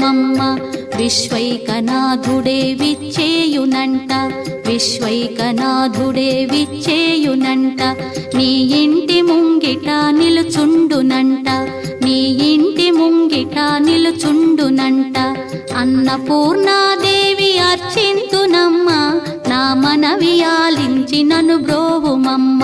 బ్రోవుమమ్మ. విశ్వైకనాథుడే విచ్చేయునంట, విశ్వైకనాథుడే విచ్చేయునంట. నీ ఇంటి ముంగిట నిలుచుండునంట, నీ ఇంటి ముంగిట నిలుచుండునంట. అన్నపూర్ణాదేవి అర్చింతునమ్మ, నా మనవి ఆలించి నన్ను బ్రోవుమమ్మ.